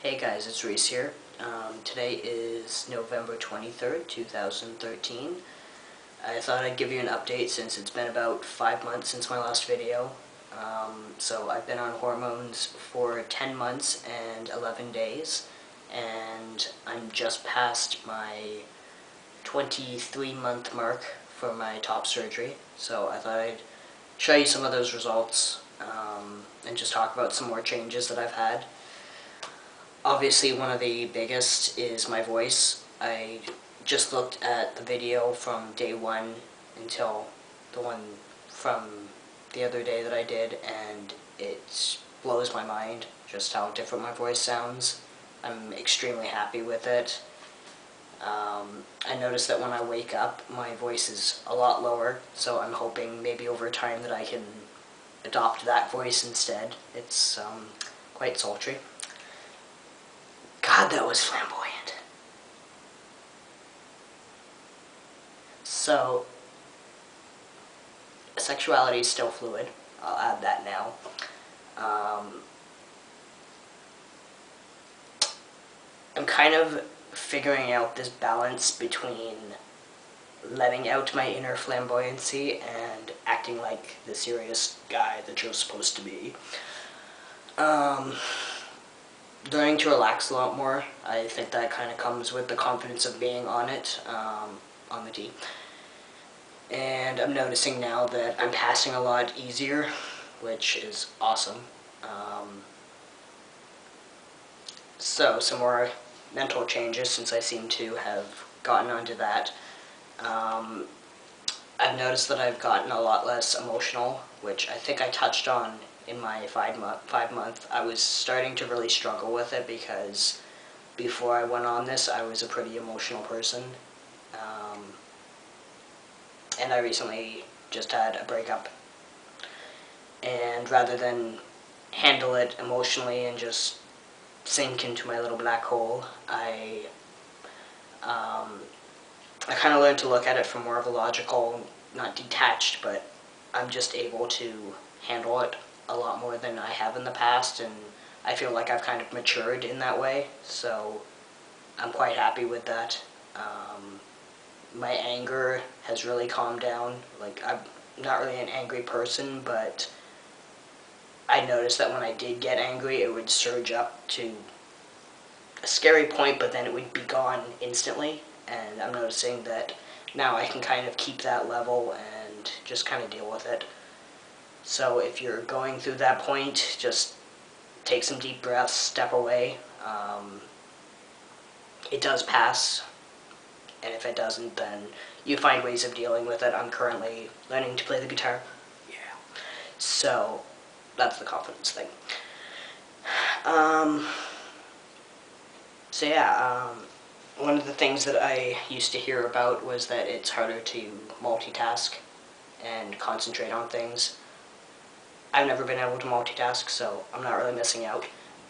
Hey guys, it's Reese here. Today is November 23rd, 2013. I thought I'd give you an update since it's been about 5 months since my last video. So I've been on hormones for 10 months and 11 days, and I'm just past my 23-month mark for my top surgery. So I thought I'd show you some of those results and just talk about some more changes that I've had. Obviously, one of the biggest is my voice. I just looked at the video from day one until the one from the other day that I did, and it blows my mind just how different my voice sounds. I'm extremely happy with it. I noticed that when I wake up, my voice is a lot lower, so I'm hoping maybe over time that I can adopt that voice instead. It's quite sultry. God, that was flamboyant. So, sexuality is still fluid. I'll add that now. I'm kind of figuring out this balance between letting out my inner flamboyancy and acting like the serious guy that you're supposed to be. Learning to relax a lot more. I think that kind of comes with the confidence of being on it, on the tee. And I'm noticing now that I'm passing a lot easier, which is awesome. So, some more mental changes since I seem to have gotten onto that. I've noticed that I've gotten a lot less emotional, which I think I touched on in my 5 month. I was starting to really struggle with it because before I went on this, I was a pretty emotional person. And I recently just had a breakup. And rather than handle it emotionally and just sink into my little black hole, I kind of learned to look at it from more of a logical, not detached, but I'm just able to handle it a lot more than I have in the past, and I feel like I've kind of matured in that way, so I'm quite happy with that. My anger has really calmed down. Like, I'm not really an angry person, but I noticed that when I did get angry, it would surge up to a scary point, but then it would be gone instantly, and I'm noticing that now I can kind of keep that level and just kind of deal with it. So if you're going through that point, just take some deep breaths, step away. It does pass, and if it doesn't, then you find ways of dealing with it. I'm currently learning to play the guitar. Yeah. So that's the confidence thing. One of the things that I used to hear about was that it's harder to multitask and concentrate on things. I've never been able to multitask, so I'm not really missing out.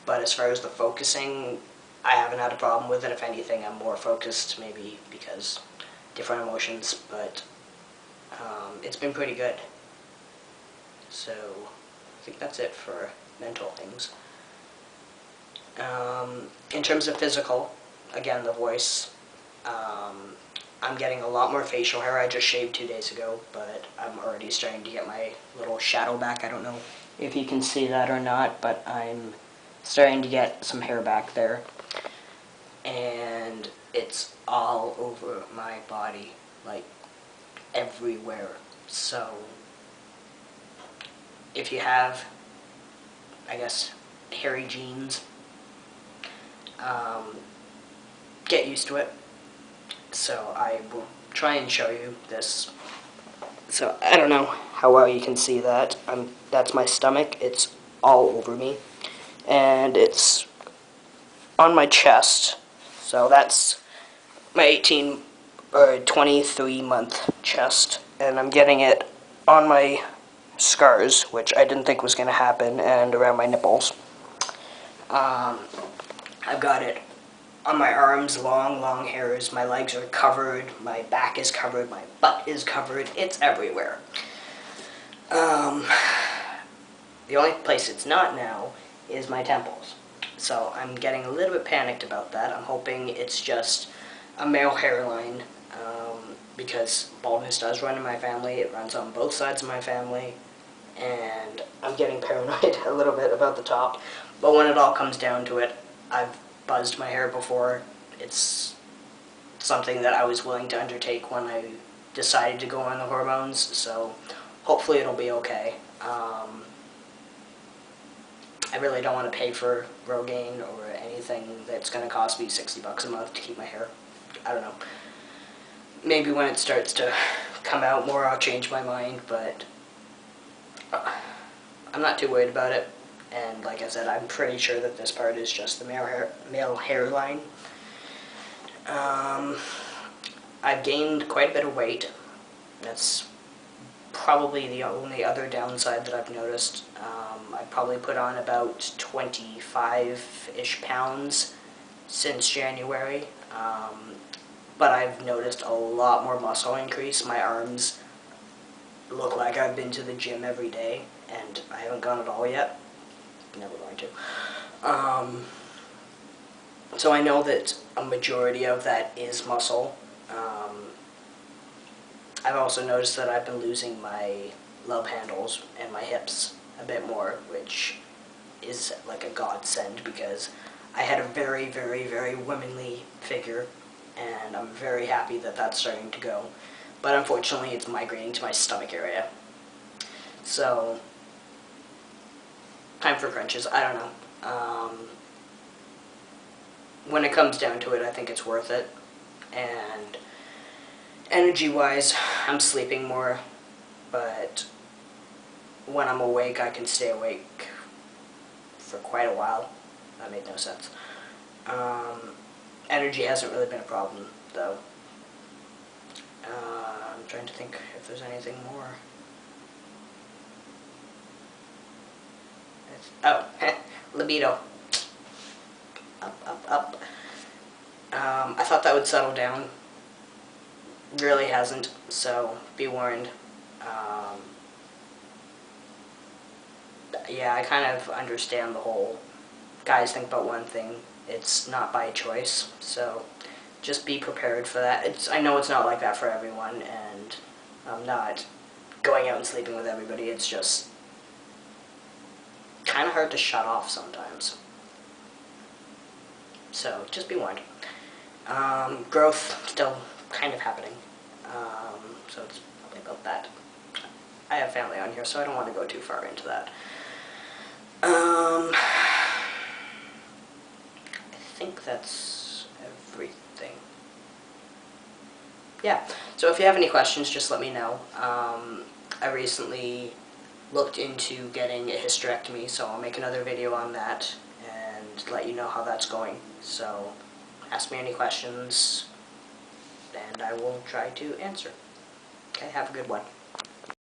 But as far as the focusing, I haven't had a problem with it. If anything, I'm more focused, maybe because different emotions, but it's been pretty good. So I think that's it for mental things. In terms of physical, again, the voice, I'm getting a lot more facial hair. I just shaved 2 days ago, but I'm already starting to get my little shadow back. I don't know if you can see that or not, but I'm starting to get some hair back there. And it's all over my body, like everywhere. So if you have, I guess, hairy jeans, get used to it. So I will try and show you this. So I don't know how well you can see that. That's my stomach. It's all over me, and it's on my chest. So that's my 23-month chest, and I'm getting it on my scars, which I didn't think was going to happen, and around my nipples. I've got it on my arms, long hairs. My legs are covered, my back is covered, my butt is covered. It's everywhere. The only place it's not now is my temples. So I'm getting a little bit panicked about that. I'm hoping it's just a male hairline, because baldness does run in my family. It runs on both sides of my family, and I'm getting paranoid a little bit about the top. But when it all comes down to it, I've buzzed my hair before. It's something that I was willing to undertake when I decided to go on the hormones, so hopefully it'll be okay. I really don't want to pay for Rogaine or anything that's going to cost me $60 a month to keep my hair. I don't know. Maybe when it starts to come out more, I'll change my mind, but I'm not too worried about it. And like I said, I'm pretty sure that this part is just the male hairline. I've gained quite a bit of weight. That's probably the only other downside that I've noticed. I probably put on about 25-ish pounds since January. But I've noticed a lot more muscle increase. My arms look like I've been to the gym every day, and I haven't gone at all yet. Never going to. So I know that a majority of that is muscle. I've also noticed that I've been losing my love handles and my hips a bit more, which is like a godsend because I had a very, very, very womanly figure, and I'm very happy that that's starting to go. But unfortunately, it's migrating to my stomach area. So, time for crunches. I don't know. When it comes down to it, I think it's worth it. And energy-wise, I'm sleeping more, but when I'm awake, I can stay awake for quite a while. That made no sense. Energy hasn't really been a problem, though. I'm trying to think if there's anything more. Oh, libido. Up, up, up. I thought that would settle down. Really hasn't, so be warned. Yeah, I kind of understand the whole guys think about one thing. It's not by choice, so just be prepared for that. I know it's not like that for everyone, and I'm not going out and sleeping with everybody. It's just kind of hard to shut off sometimes. So just be warned. Growth still kind of happening, so it's probably about that. I have family on here, so I don't want to go too far into that. I think that's everything. Yeah, so if you have any questions, just let me know. I recently looked into getting a hysterectomy, so I'll make another video on that and let you know how that's going. So ask me any questions, and I will try to answer. Okay, have a good one.